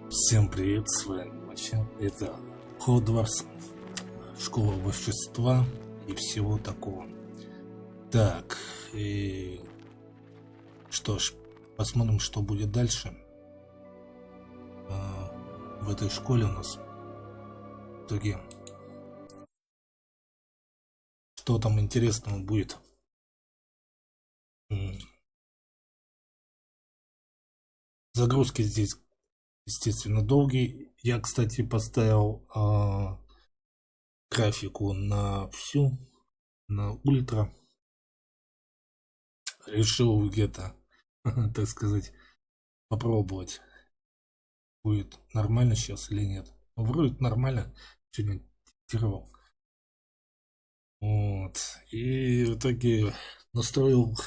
Всем привет, с вами Мача. Это Хогвартс, школа волшебства и всего такого. Так, и что ж, посмотрим, что будет дальше. В этой школе у нас в итоге, что там интересного будет. Загрузки здесь, естественно, долгий. Я, кстати, поставил графику на всю, на ультра. Решил где-то, так сказать, попробовать, будет нормально сейчас или нет. Ну, вроде нормально, сегодня тестировал. Вот. И в итоге настроил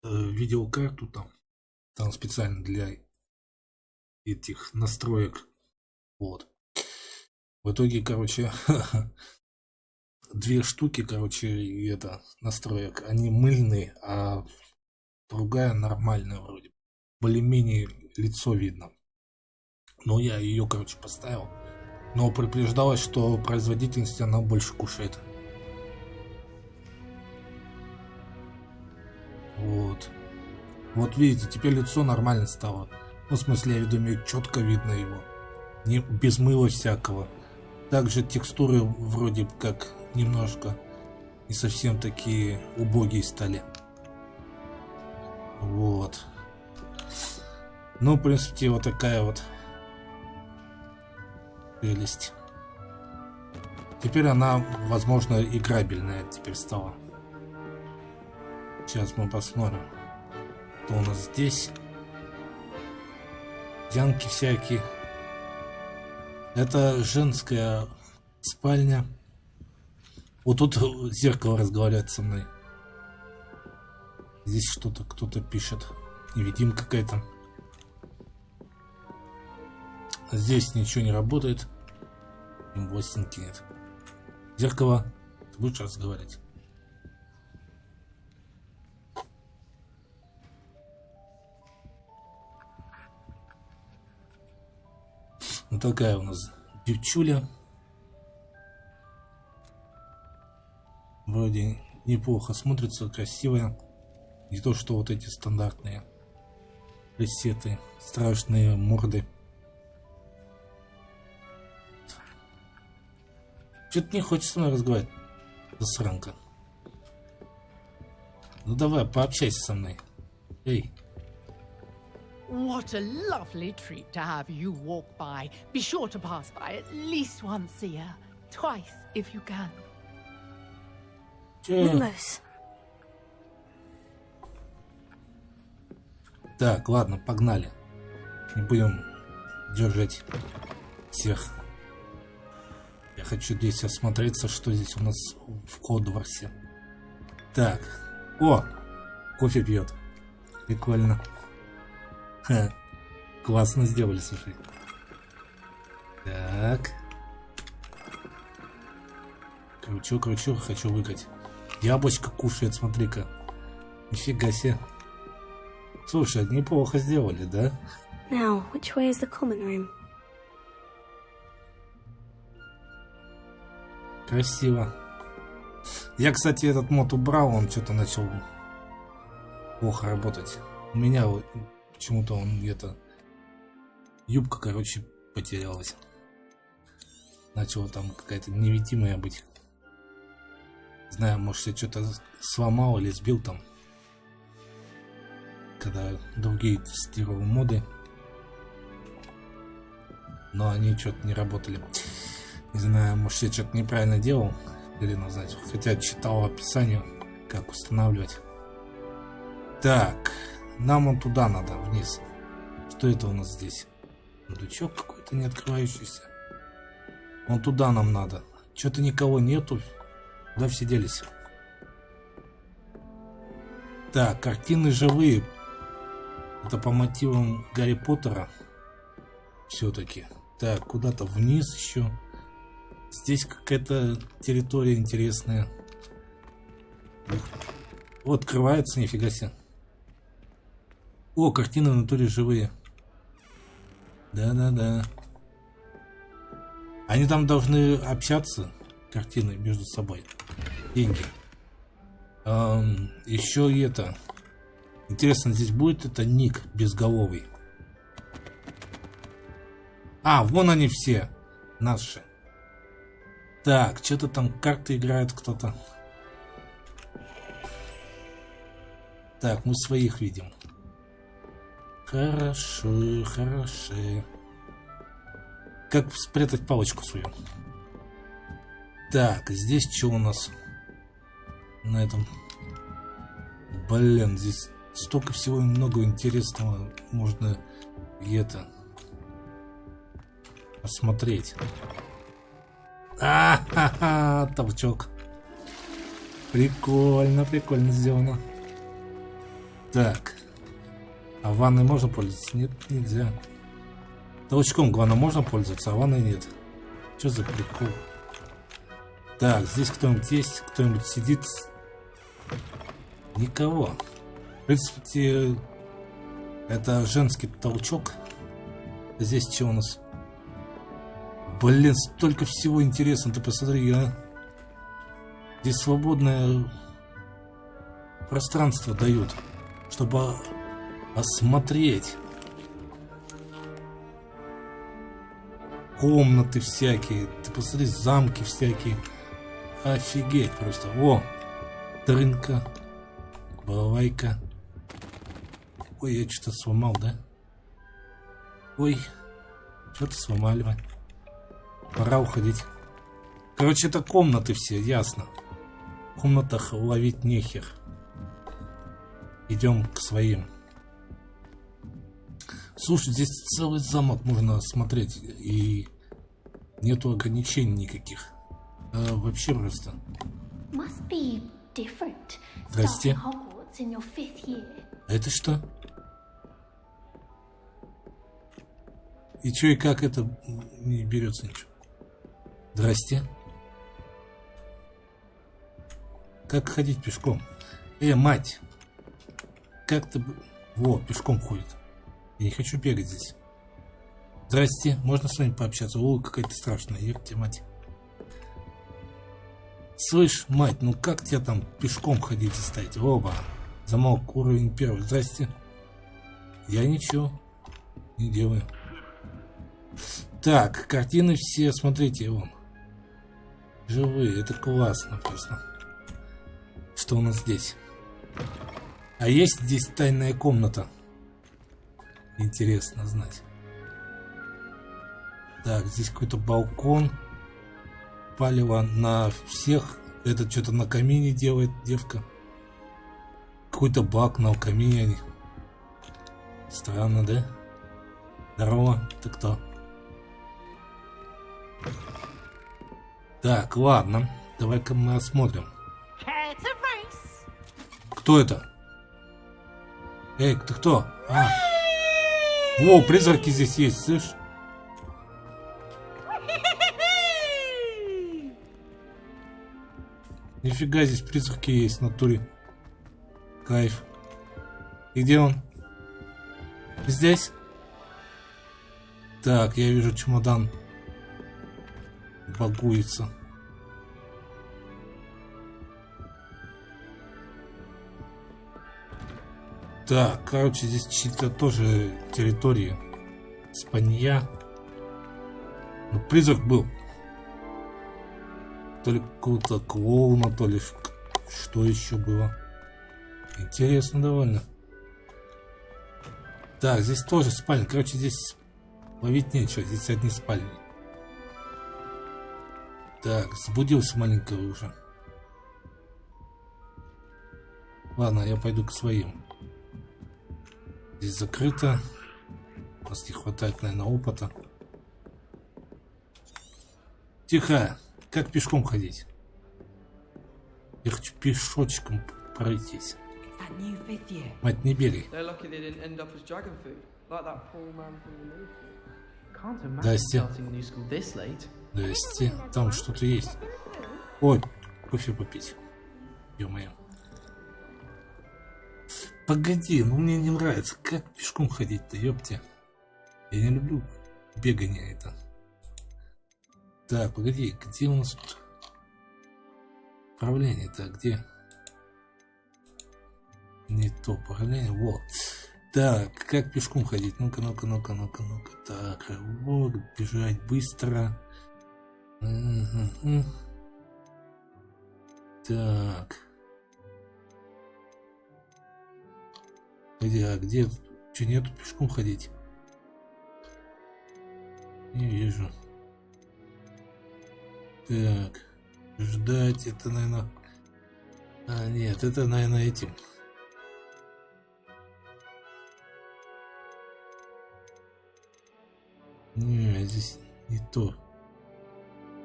видеокарту там специально для этих настроек. Вот. В итоге, короче, две штуки, короче, настроек, они мыльные, а другая нормальная вроде. Более-менее лицо видно. Но я ее, короче, поставил. Но предупреждалось, что производительность она больше кушает. Вот. Вот видите, теперь лицо нормально стало. Ну, в смысле, я веду, четко видно его. Не, без мыла всякого. Также текстуры вроде как немножко не совсем такие убогие стали. Вот. Ну, в принципе, вот такая вот прелесть. Теперь она, возможно, играбельная теперь стала. Сейчас мы посмотрим, что у нас здесь. Янки всякие. Это женская спальня. Вот тут зеркало разговаривает со мной. Здесь что-то кто-то пишет. Невидимка какая-то. Здесь ничего не работает. Имбостинки нет. Зеркало. Ты будешь разговаривать? Вот такая у нас девчуля. Вроде неплохо смотрится, красивая. Не то, что вот эти стандартные пресеты, страшные морды. Что-то не хочется со мной разговаривать, засранка. Ну давай, пообщайся со мной. Эй. What a lovely treat to have you walk by. Be sure to pass by at least once a year. Twice, if you can. Lumos. Так, ладно, погнали. Не будем держать всех. Я хочу здесь осмотреться, что здесь у нас в Хогвартсе. Так. О! Кофе пьет. Прикольно. Ха. Классно сделали, слушай. Так. Кручу, хочу выиграть. Яблочко кушает, смотри-ка. Нифига себе. Слушай, неплохо сделали, да? Now, which way is the common room? Красиво. Я, кстати, этот мод убрал, он что-то начал плохо работать. У меня почему-то он где-то... Юбка, короче, потерялась. Начала там какая-то невидимая быть. Знаю, может, я что-то сломал или сбил там. Когда другие тестировал моды. Но они что-то не работали. Не знаю, может, я что-то неправильно делал. Или знать. Хотя читал описание, как устанавливать. Так. Нам вон туда надо, вниз. Что это у нас здесь? Сундучок какой-то не открывающийся. Вон туда нам надо. Что-то никого нету. Куда все делись? Так, картины живые. Это по мотивам Гарри Поттера. Все-таки. Так, куда-то вниз еще. Здесь какая-то территория интересная. Вот, открывается, нифига себе. О, картины в натуре живые. Да-да-да. Они там должны общаться, картины, между собой. Деньги. Еще и это. Интересно, здесь будет это ник безголовый? А, вон они все. Наши. Так, что-то там карты играет кто-то. Так, мы своих видим. Хорошо, хорошо. Как спрятать палочку свою? Так, здесь что у нас? На этом... Блин, здесь столько всего и много интересного можно и это... посмотреть. А-ха-ха, толчок. Прикольно, прикольно сделано. Так. А ванной можно пользоваться? Нет, нельзя. Толчком, главное, можно пользоваться, а ванной нет. Что за прикол? Так, здесь кто-нибудь есть? Кто-нибудь сидит? Никого. В принципе, это женский толчок. Здесь что у нас? Блин, столько всего интересного. Ты посмотри, а. Здесь свободное пространство дают, чтобы осмотреть. Комнаты всякие. Ты посмотри, замки всякие. Офигеть просто. О, трынка. Балалайка. Ой, я что-то сломал, да? Ой, что-то сломали мы. Пора уходить. Короче, это комнаты все, ясно. В комнатах ловить нехер. Идем к своим. Слушай, здесь целый замок можно смотреть. И нету ограничений никаких. Вообще просто. Здрасте. А это что? И чё, и как это не берется ничего? Здрасте. Как ходить пешком? Мать! Как ты... Во, пешком ходит. Я не хочу бегать здесь. Здрасте, можно с вами пообщаться? О, какая-то страшная, ебте, мать. Слышь, мать, ну как тебя там пешком ходить и стоять? Оба. Замок, уровень 1. Здрасте. Я ничего не делаю. Так, картины все, смотрите, вон. Живые, это классно просто. Что у нас здесь? А есть здесь тайная комната? Интересно знать. Так, здесь какой-то балкон. Палево на всех. Это что-то на камине делает девка. Какой-то бак на камине. Странно, да? Здорово, ты кто? Так, ладно. Давай-ка мы осмотрим. Кто это? Эй, ты кто? А. Во, призраки здесь есть, слышь? Нифига, здесь призраки есть в натуре. Кайф. И где он? Здесь? Так, я вижу чемодан. Багуется. Так, короче, здесь чьи-то тоже территории. Спанья. Ну, призрак был. То ли какого-то клоуна, то ли что еще было. Интересно довольно. Так, здесь тоже спальня. Короче, здесь ловить нечего. Здесь одни спальни. Так, сбудился маленького уже. Ладно, я пойду к своим. Здесь закрыто. У нас не хватает, наверное, опыта. Тихо! Как пешком ходить? Я хочу пешочком пройтись. Мать, не бегай. Здрасте. Здрасте. Там что-то есть. Ой, кофе попить. Ё-моё. Погоди, ну мне не нравится. Как пешком ходить-то, ёпте. Я не люблю бегание это. Так, погоди, где у нас тут управление-то, где? Не то управление, вот. Так, как пешком ходить? Ну-ка. Так, вот, бежать быстро. Так. Где? Что, нету пешком ходить? Не вижу. Так. Ждать, это, наверное... А, нет, это, наверное, этим. Не, здесь не то.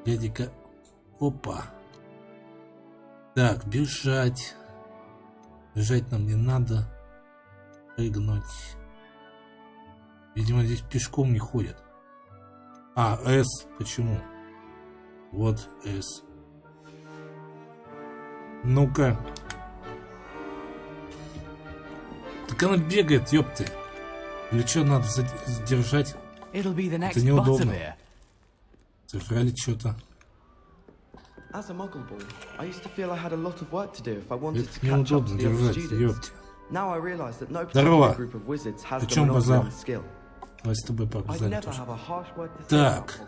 Дядика. Опа. Так, бежать. Бежать нам не надо. Прыгнуть. Видимо, здесь пешком не ходят. А, С. Почему? Вот С. Ну-ка. Так она бегает, ёпты. Или что, надо задержать? Это неудобно. Сожрали что-то. Это неудобно держать, ёпты. Здорово. О чем базар? Давай с тобой побазарим тоже. Так.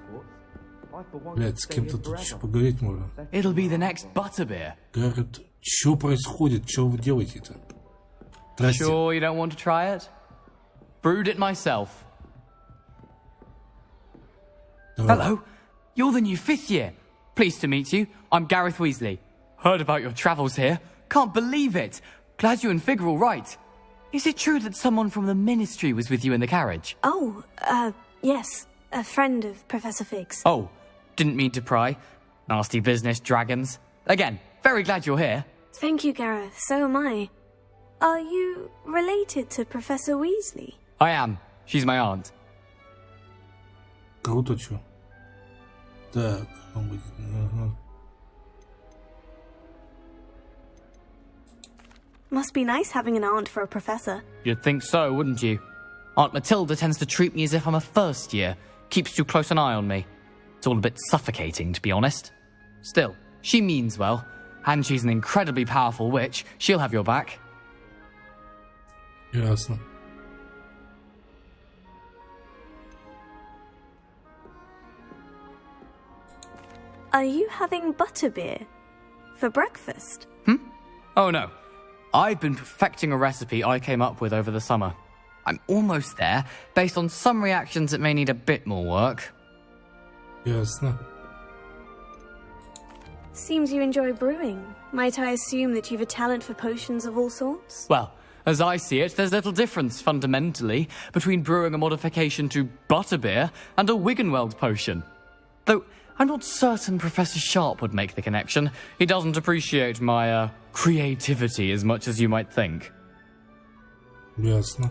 Блядь, с кем-то тут еще поговорить можно. Говорят, что происходит? Что вы делаете-то? Здрасте. Sure you don't want to try it? Brewed it myself. Hello, you're the new 5th year. Pleased to meet you. I'm Gareth Weasley. Heard about your travels here. Can't believe it. Glad you and Fig are all right. Is it true that someone from the Ministry was with you in the carriage? Oh, yes. A friend of Professor Fig's. Oh, didn't mean to pry. Nasty business, dragons. Again, very glad you're here. Thank you, Gareth. So am I. Are you related to Professor Weasley? I am. She's my aunt. Круто, чё. Так, ага. Must be nice having an aunt for a professor. You'd think so, wouldn't you? Aunt Matilda tends to treat me as if I'm a first year. Keeps too close an eye on me. It's all a bit suffocating, to be honest. Still, she means well. And she's an incredibly powerful witch. She'll have your back. Ясно. Are you having butterbeer for breakfast? Oh no. I've been perfecting a recipe I came up with over the summer. I'm almost there, based on some reactions that may need a bit more work. Ясно. Seems you enjoy brewing. Might I assume that you've a talent for potions of all sorts? Well, as I see it, there's little difference, fundamentally, between brewing a modification to butterbeer and a Wiggenweld potion. Though, I'm not certain Professor Sharp would make the connection. He doesn't appreciate my, creativity as much as you might think. Ясно.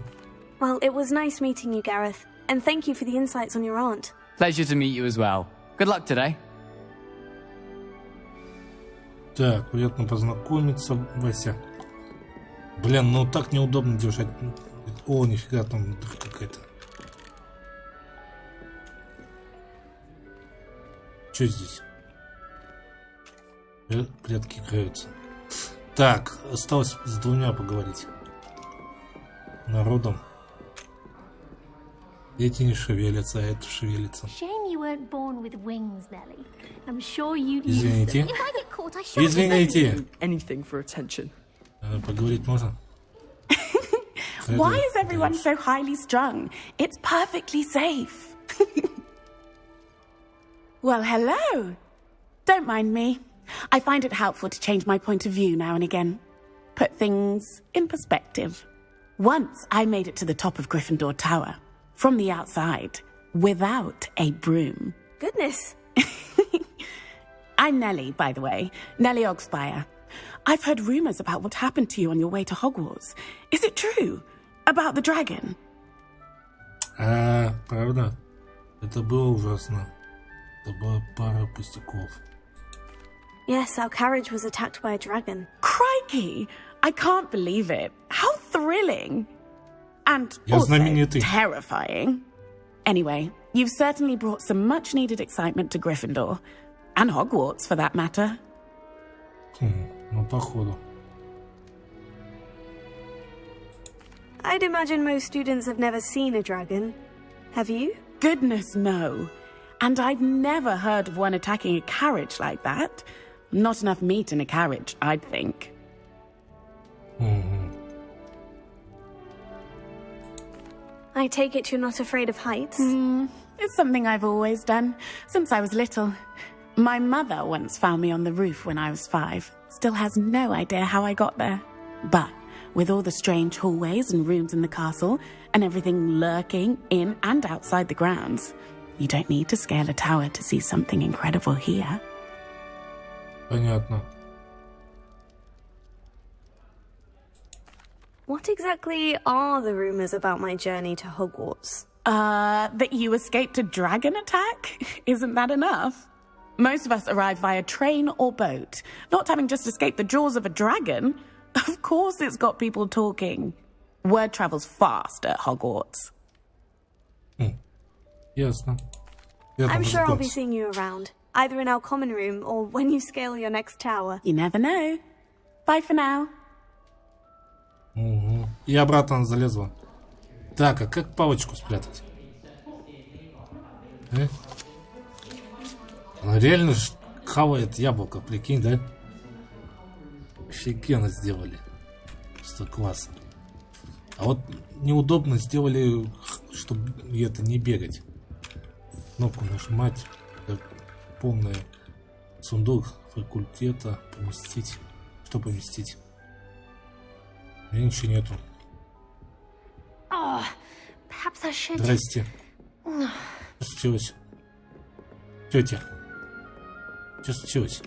Well, it was nice meeting you, Gareth. And thank you for the insights on your aunt. Pleasure to meet you as well. Good luck today. Так, приятно познакомиться, Вася. Блин, ну так неудобно держать. О, нифига, там какая-то. Что здесь? Прятки играются. Так, осталось с двумя поговорить. Народом. Эти не шевелятся, а это шевелится. Извините. Извините. Поговорить можно? Why is everyone so highly strung? It's perfectly safe. Well, hello. Don't mind me. I find it helpful to change my point of view now and again. Put things in perspective. Once I made it to the top of Gryffindor Tower, from the outside, without a broom. Goodness. I'm Nellie, by the way. Nellie Ogspire. I've heard rumours about what happened to you on your way to Hogwarts. Is it true? About the dragon? Правда? Это было ужасно. Это была пара пустяков. Yes, our carriage was attacked by a dragon. Crikey! I can't believe it. How thrilling! And Я also знаменитый. terrifying. Anyway, you've certainly brought some much-needed excitement to Gryffindor. And Hogwarts, for that matter. Ну, походу. I'd imagine most students have never seen a dragon. Have you? Goodness, no. And I've never heard of one attacking a carriage like that. Not enough meat in a carriage, I'd think. I take it you're not afraid of heights? It's something I've always done, since I was little. My mother once found me on the roof when I was 5. Still has no idea how I got there. But with all the strange hallways and rooms in the castle, and everything lurking in and outside the grounds, you don't need to scale a tower to see something incredible here. Понятно. What exactly are the rumors about my journey to Hogwarts? That you escaped a dragon attack? Isn't that enough? Most of us arrive via train or boat, not having just escaped the jaws of a dragon. Of course it's got people talking. Word travels fast at Hogwarts. Ясно. I'm sure I'll be seeing you around, either in our common room or when you scale your next tower. You never know. Bye for now. Угу. И обратно она залезла. Так, а как палочку спрятать? Она реально хавает яблоко, прикинь, да? Офигенно сделали. Что класс. А вот неудобно сделали, чтобы это не бегать. Кнопку нажимать. Полный сундук факультета. Поместить. Что поместить? У меня ничего нету. Perhaps I should... Здрасте. Что случилось? Тетя. Что случилось?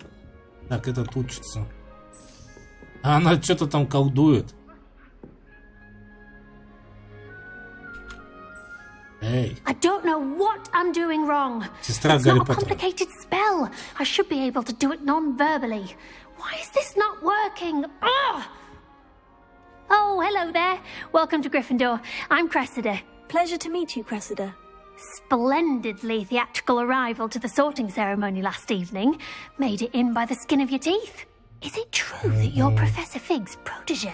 Так, этот учится. А она что-то там колдует. Эй. I don't know what I'm doing wrong. Сестра It's Гарри not a Поттера. complicated spell. I should be able to do it non-verbally. Why is this not working? Oh, hello there. Welcome to Gryffindor. I'm Cressida. Pleasure to meet you, Cressida. Splendidly theatrical arrival to the sorting ceremony last evening. Made it in by the skin of your teeth. Is it true that you're Professor Fig's protege?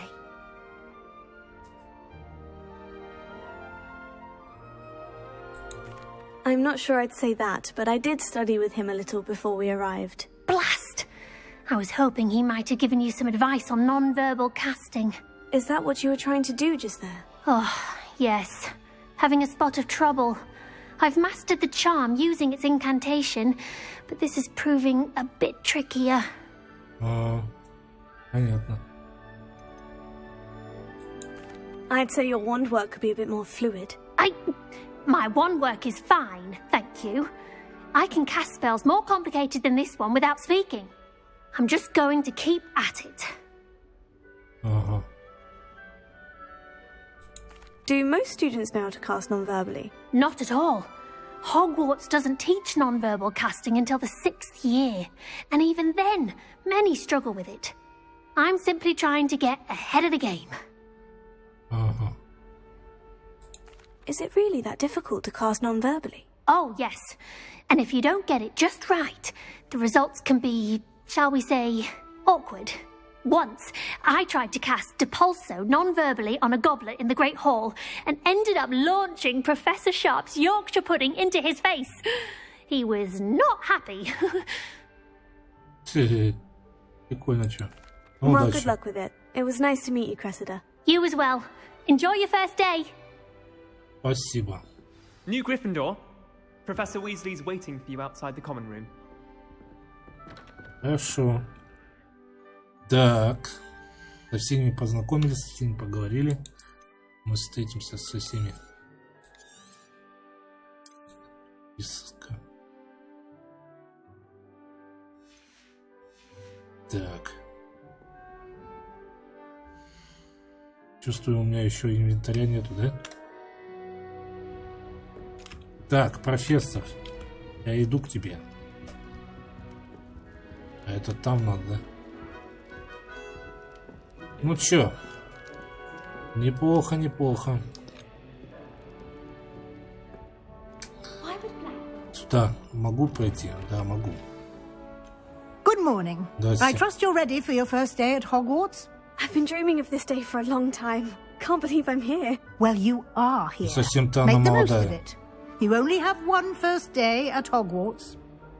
I'm not sure I'd say that, but I did study with him a little before we arrived. Blast! I was hoping he might have given you some advice on non-verbal casting. Is that what you were trying to do just there? Oh, yes. Having a spot of trouble. I've mastered the charm using its incantation, but this is proving a bit trickier. Понятно. I'd say your wand work could be a bit more fluid. My wand work is fine, thank you. I can cast spells more complicated than this one without speaking. I'm just going to keep at it. Ага. Do most students know how to cast non-verbally? Not at all. Hogwarts doesn't teach non-verbal casting until the 6th year, and even then, many struggle with it. I'm simply trying to get ahead of the game. Ага. Is it really that difficult to cast non-verbally? Oh, yes. And if you don't get it just right, the results can be, shall we say, awkward. Once, I tried to cast Depulso non-verbally on a goblet in the Great Hall and ended up launching Professor Sharp's Yorkshire pudding into his face. He was not happy. Прикольно, чё. Ну, Well, удачи. good luck with it. It was nice to meet you, Cressida. You as well. Enjoy your first day. Спасибо. New Gryffindor. Professor Weasley's waiting for you outside the common room. Хорошо. Так. Со всеми познакомились, со всеми поговорили. Мы встретимся со всеми. Списка. Так. Чувствую, у меня еще инвентаря нету, да? Так, профессор. Я иду к тебе. А это там надо, да? Ну чё? Неплохо, неплохо. Сюда могу пройти? Да, могу. Good morning. I trust you're ready for your first day at Hogwarts? I've been dreaming of this day for a long time. Can't believe I'm here. Well, you are here. Совсем-то она Make the most of молодая. it. You only have one first day at Hogwarts.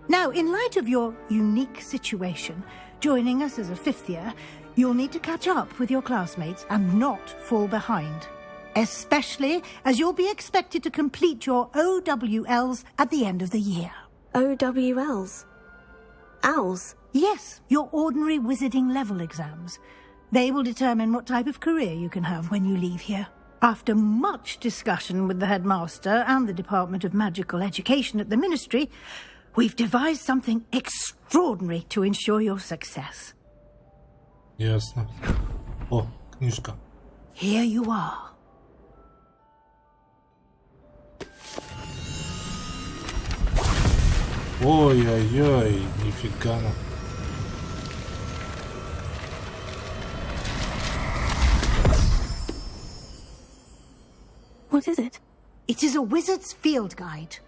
Now, in light of your unique situation, joining us as a fifth year, you'll need to catch up with your classmates and not fall behind. Especially as you'll be expected to complete your OWLs at the end of the year. OWLs? Owls? Yes, your ordinary wizarding level exams. They will determine what type of career you can have when you leave here. After much discussion with the headmaster and the Department of Magical Education at the Ministry, we've devised something extraordinary to ensure your success. Ясно. О, книжка. Here you are. Ой-ой-ой, нифига. What is it? It is a wizard's field guide.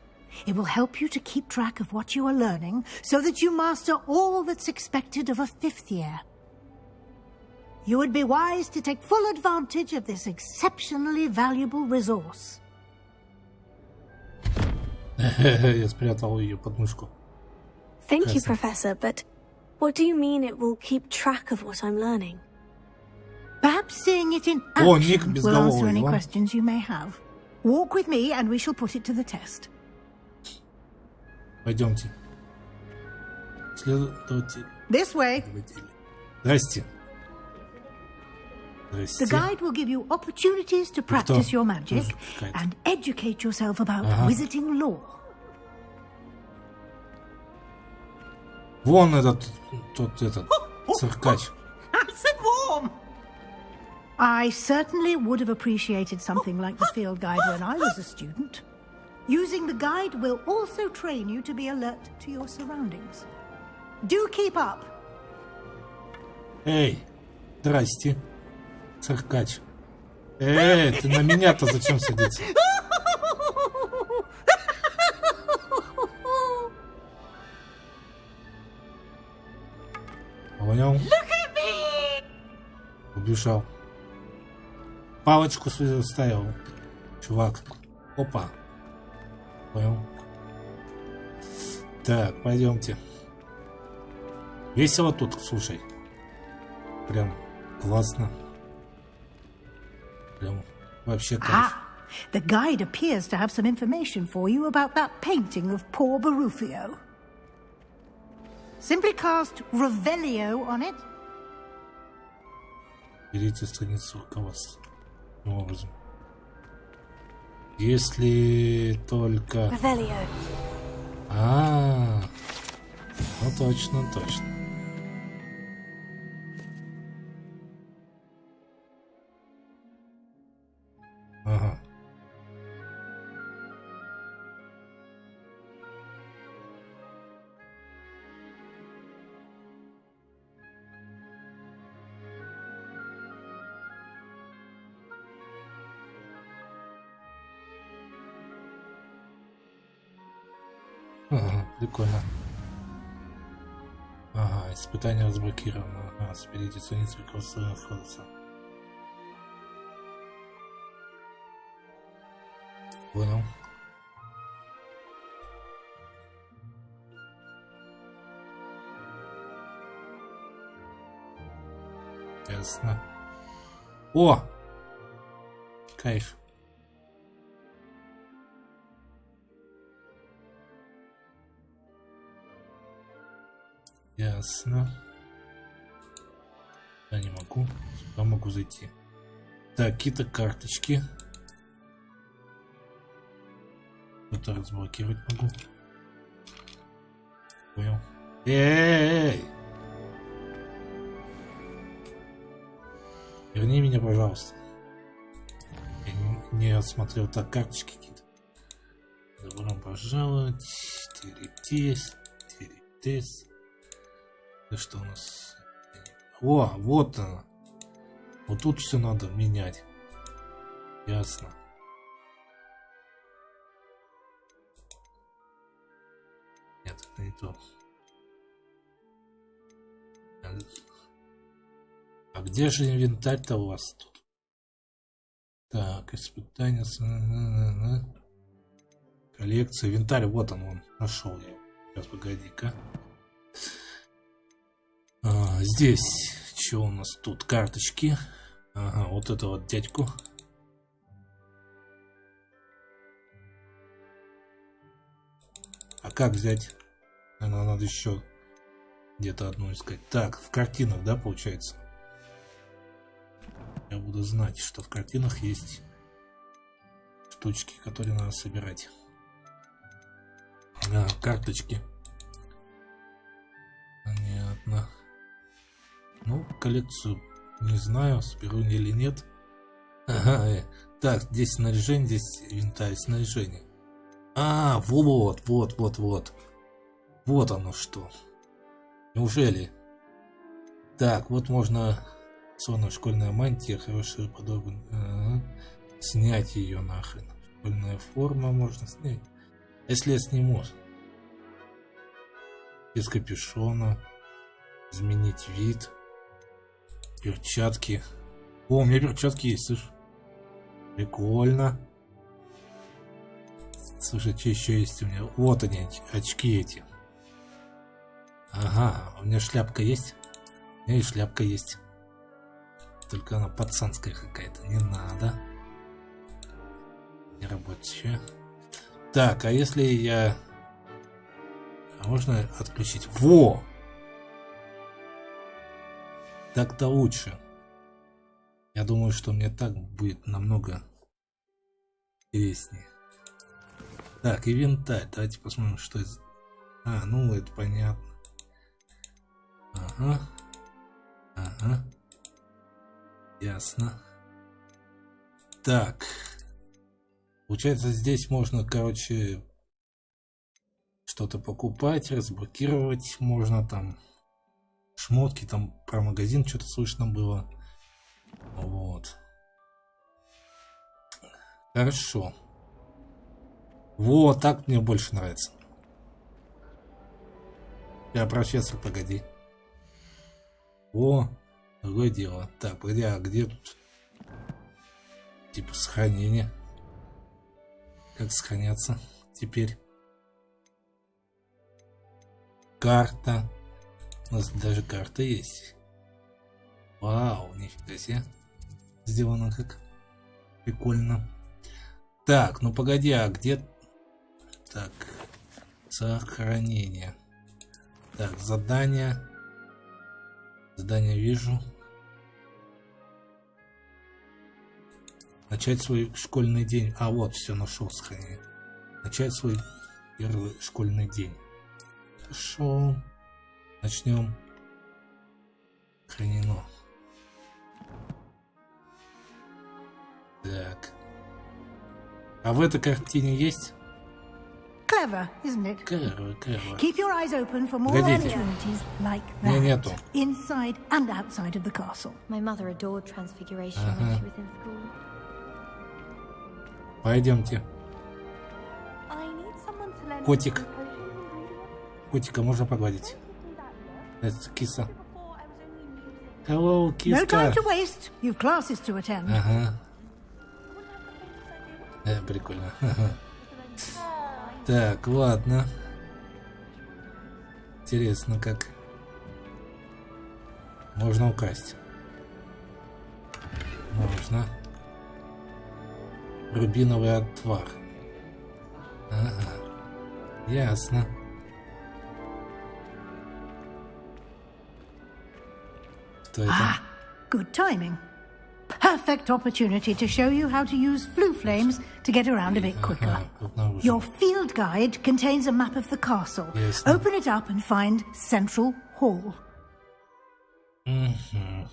It will help you to keep track of what you are learning so that you master all that's expected of a fifth year. You would be wise to take full advantage of this exceptionally valuable resource. Я спрятал ее под мышку. Thank you, Professor, but what do you mean it will keep track of what I'm learning? Perhaps seeing it in О, Ник action will безголовый, answer any вон. questions you may have. Walk with me and we shall put it to the test. Пойдемте. Следователь. This way. Здрасте. The Здрасте. guide will give you opportunities to practice your magic and educate yourself about wizarding lore. Вон этот циркач. Nice and warm. I certainly would have appreciated something like the field guide when I was a student. Using the guide will also train you to be alert to your surroundings. Do keep up. Эй, здрасте. Циркач. Эй, ты на меня-то зачем садиться? Понял? Убежал. Палочку свою ставил. Чувак. Опа. Понял. Так, пойдемте. Весело тут, слушай. Прям классно. Прям вообще кайф. The guide appears to have some information for you about that painting of poor Barufio. Simply cast Revelio on it. Берите страницу руководства. Таким образом. Если только... Revelio. Ну точно, точно. Ага. Ага, прикольно. Ага, испытание разблокировано. Ага, соберите страницу руководства Хогвартса. Понял. Ясно. О! Кайф. Ясно. Я не могу. Сюда могу зайти. Так, какие-то карточки. Это разблокировать могу. Понял. Эй! Верни меня, пожалуйста. Я не осмотрел. Так, карточки какие-то. Добро пожаловать. 4 тест. Это что у нас? О, вот она. Вот тут все надо менять. Ясно. что-то не то. А где же инвентарь-то у вас тут? Так, испытания. Коллекция, инвентарь, вот он, нашел я. Сейчас, погоди-ка. Здесь, что у нас тут? Карточки. Ага, вот это вот дядьку. А как взять? Наверное, надо еще где-то одну искать. Так, в картинах, да, получается? Я буду знать, что в картинах есть штучки, которые надо собирать. Да, карточки. Понятно. Ну, коллекцию не знаю, соберу или нет. Ага, так, здесь снаряжение, здесь инвентарь, снаряжение. А, вот. Вот оно что. Неужели? Так, вот можно... Сонная школьная мантия, хорошая подобная. Ага. Снять ее нахрен. Школьная форма можно снять. Если я сниму. Без капюшона. Изменить вид. Перчатки. О, у меня перчатки есть, слышь. Прикольно. Слушай, что еще есть у меня? Вот они, очки эти. Ага, у меня шляпка есть? У меня и шляпка есть. Только она пацанская какая-то, не надо. Не рабочая. Так, а если я... А можно отключить? Во! Так-то лучше. Я думаю, что мне так будет намного интереснее. Так, инвентарь. Давайте посмотрим, что это. А, ну это понятно. Ага. Ага. Ясно. Так. Получается, здесь можно, короче, что-то покупать, разблокировать. Можно там шмотки, там про магазин что-то слышно было. Вот. Хорошо. Вот так мне больше нравится. Я профессор, погоди. О, другое дело. Так, погоди, а где тут? Типа сохранение. Как сохраняться теперь? Карта. У нас даже карта есть. Вау, нифига себе. Сделано как прикольно. Так, ну погоди, а где... Так, сохранение. Так, задание. Задание вижу. Начать свой школьный день. А, вот, все, нашел сохранение. Начать свой первый школьный день. Хорошо. Начнем. Сохранено. Так. А в этой картине есть? Clever, isn't it? Clever. Keep your eyes open for more Погодите. opportunities like Меня that. нету. Inside and outside of the castle. My mother adored Transfiguration when she was in school. Пойдемте. Котик. Котика можно погладить? Это киса. Hello, No киска. time to waste. You've classes to attend. Ага. Прикольно. Так, ладно. Интересно, как можно украсть. Можно. Рубиновый отвар. Ага. Ясно. Что это? Good timing. Perfect opportunity to show you how to use flue flames to get around a bit quicker. Ага, обнаружил. Your field guide contains a map of the castle. Ясно. Open it up and find Central Hall. Угу.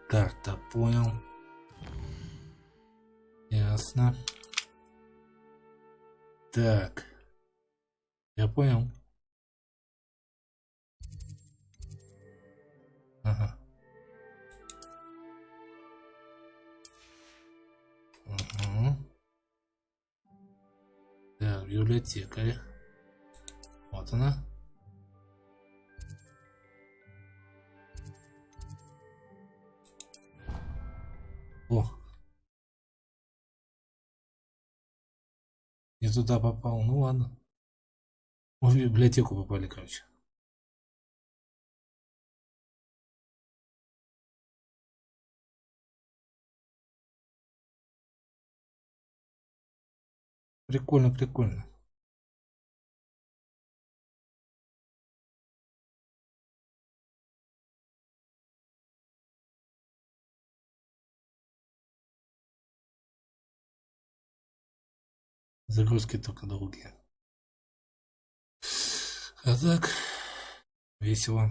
Карта, понял. Ясно. Так. Я понял. Ага. Угу. Да, библиотекарь. Вот она. Не туда попал. Ну ладно. Мы в библиотеку попали, короче. Прикольно, прикольно. Загрузки только долгие. А так, весело.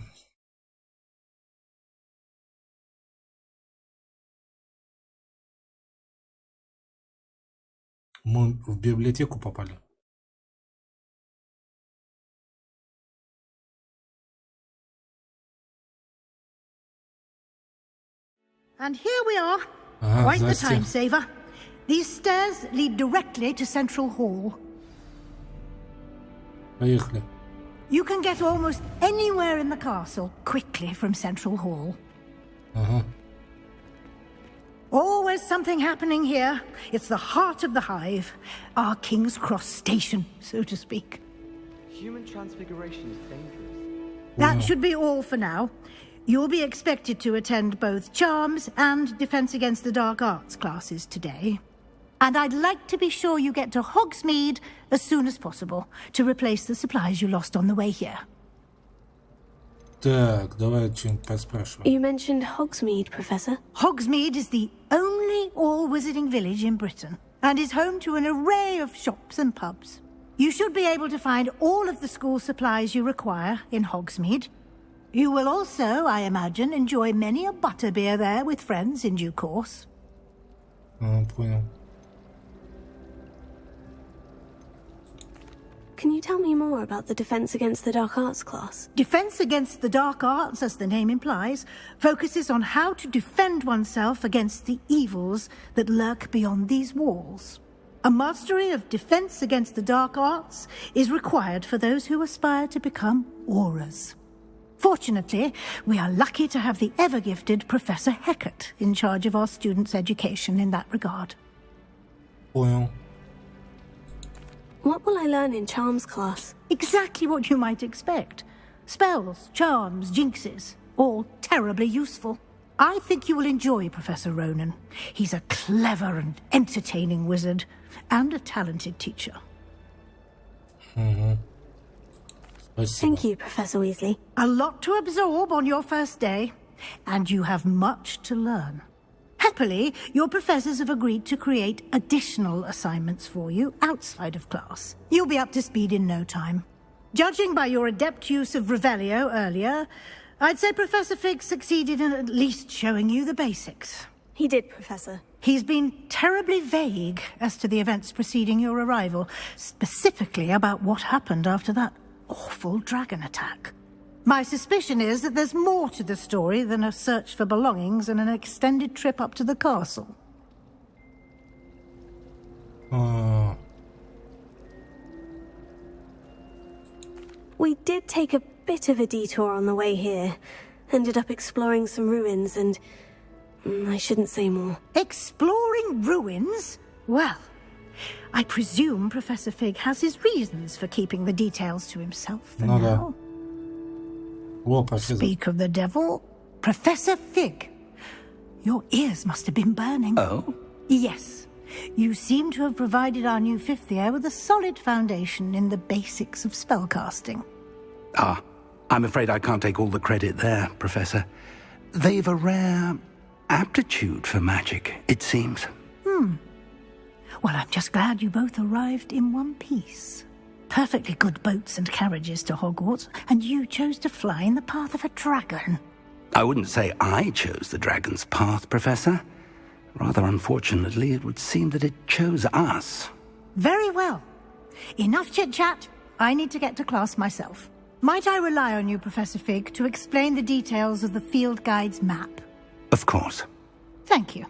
Мы в библиотеку попали. And here we are. Ага, Quite the здрасте. time saver. These stairs lead directly to Central Hall. Поехали. You can get almost anywhere in the castle quickly from Central Hall. Ага. Always something happening here. It's the heart of the hive. Our King's Cross station, so to speak. Human transfiguration is dangerous. That should be all for now. You'll be expected to attend both Charms and Defense Against the Dark Arts classes today. And I'd like to be sure you get to Hogsmeade as soon as possible to replace the supplies you lost on the way here. Так, давай что-нибудь поспрашиваем. You mentioned Hogsmeade, Professor. Hogsmeade is the only all-wizarding village in Britain and is home to an array of shops and pubs. You should be able to find all of the school supplies you require in Hogsmeade. You will also, I imagine, enjoy many a butterbeer there with friends in due course. Понял. Can you tell me more about the Defense Against the Dark Arts class? Defense Against the Dark Arts, as the name implies, focuses on how to defend oneself against the evils that lurk beyond these walls. A mastery of Defense Against the Dark Arts is required for those who aspire to become Aurors. Fortunately, we are lucky to have the ever-gifted Professor Hecat in charge of our students' education in that regard. Понял. What will I learn in Charms class? Exactly what you might expect. Spells, charms, jinxes, all terribly useful. I think you will enjoy Professor Ronan. He's a clever and entertaining wizard, and a talented teacher. Спасибо. Thank you, Professor Weasley. A lot to absorb on your first day, and you have much to learn. Happily, your professors have agreed to create additional assignments for you outside of class. You'll be up to speed in no time. Judging by your adept use of Revelio earlier, I'd say Professor Fig succeeded in at least showing you the basics. He did, Professor. He's been terribly vague as to the events preceding your arrival, specifically about what happened after that awful dragon attack. My suspicion is that there's more to the story than a search for belongings and an extended trip up to the castle. We did take a bit of a detour on the way here. Ended up exploring some ruins and... I shouldn't say more. Exploring ruins? Well, I presume Professor Fig has his reasons for keeping the details to himself for No, now. О, профессор. Speak of the devil, Professor Fig. Your ears must have been burning. Oh? Yes. You seem to have provided our new fifth year with a solid foundation in the basics of spellcasting. Ah, I'm afraid I can't take all the credit there, Professor. They've a rare aptitude for magic, it seems. Well, I'm just glad you both arrived in one piece. Perfectly good boats and carriages to Hogwarts, and you chose to fly in the path of a dragon. I wouldn't say I chose the dragon's path, Professor. Rather unfortunately, it would seem that it chose us. Very well. Enough chit-chat. I need to get to class myself. Might I rely on you, Professor Fig, to explain the details of the field guide's map? Of course. Thank you.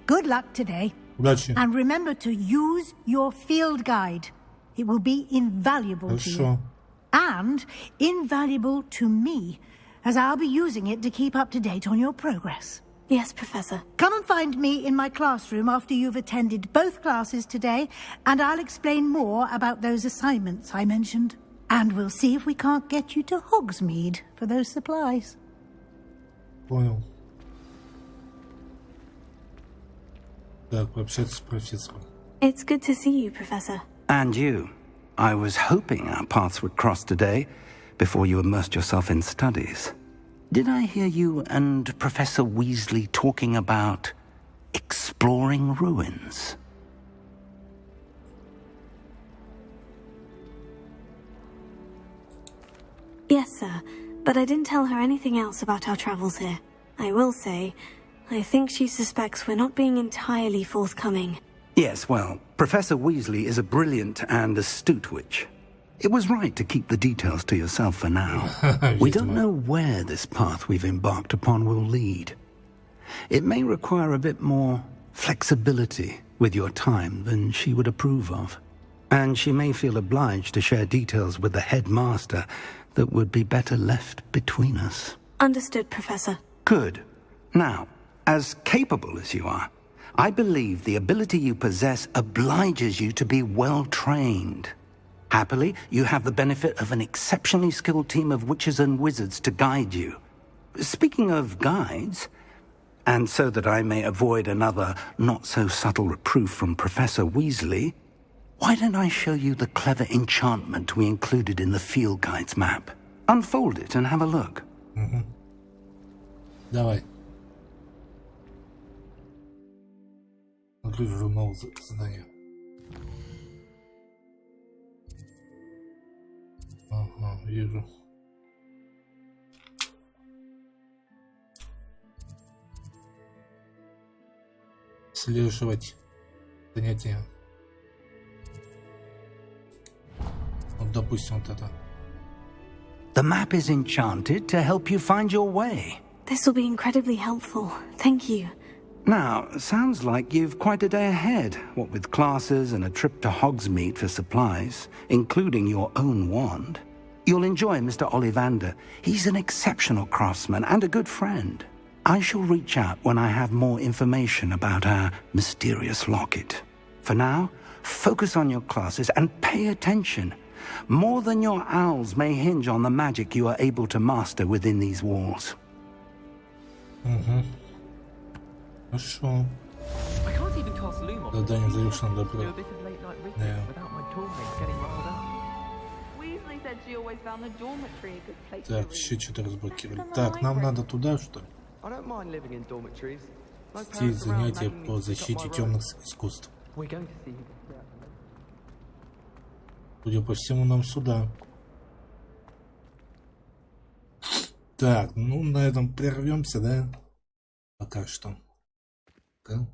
Good luck today. Удачи. And remember to use your field guide. It will be invaluable to you. Хорошо. And invaluable to me, as I'll be using it to keep up to date on your progress. Yes, Professor. Come and find me in my classroom after you've attended both classes today, and I'll explain more about those assignments I mentioned. And we'll see if we can't get you to Hogsmeade for those supplies. Понял. Так, пообщаться с профессором. It's good to see you, Professor. And you. I was hoping our paths would cross today before you immersed yourself in studies. Did I hear you and Professor Weasley talking about exploring ruins? Yes, sir, but I didn't tell her anything else about our travels here. I will say, I think she suspects we're not being entirely forthcoming. Yes, well, Professor Weasley is a brilliant and astute witch. It was right to keep the details to yourself for now. We don't know where this path we've embarked upon will lead. It may require a bit more flexibility with your time than she would approve of. And she may feel obliged to share details with the headmaster that would be better left between us. Understood, Professor. Good. Now, as capable as you are, I believe the ability you possess obliges you to be well trained. Happily, you have the benefit of an exceptionally skilled team of witches and wizards to guide you. Speaking of guides, and so that I may avoid another not-so-subtle reproof from Professor Weasley, why don't I show you the clever enchantment we included in the field guide's map? Unfold it and have a look. Давай. Открой журнал задания. Ага, вижу. Слеживать занятия. Вот, допустим, вот это. The map is enchanted to help you find your way. This will be incredibly helpful. Thank you. Now, sounds like you've quite a day ahead, what with classes and a trip to Hogsmeade for supplies, including your own wand. You'll enjoy Mr. Ollivander. He's an exceptional craftsman and a good friend. I shall reach out when I have more information about our mysterious locket. For now, focus on your classes and pay attention. More than your owls may hinge on the magic you are able to master within these walls. Хорошо. Задание завершено добро. Да. Так, еще что-то разблокировали. Так, нам надо туда, что ли? Идти занятия по защите темных искусств. Судя по всему, нам сюда. Так, ну на этом прервемся, да? Пока что. Okay.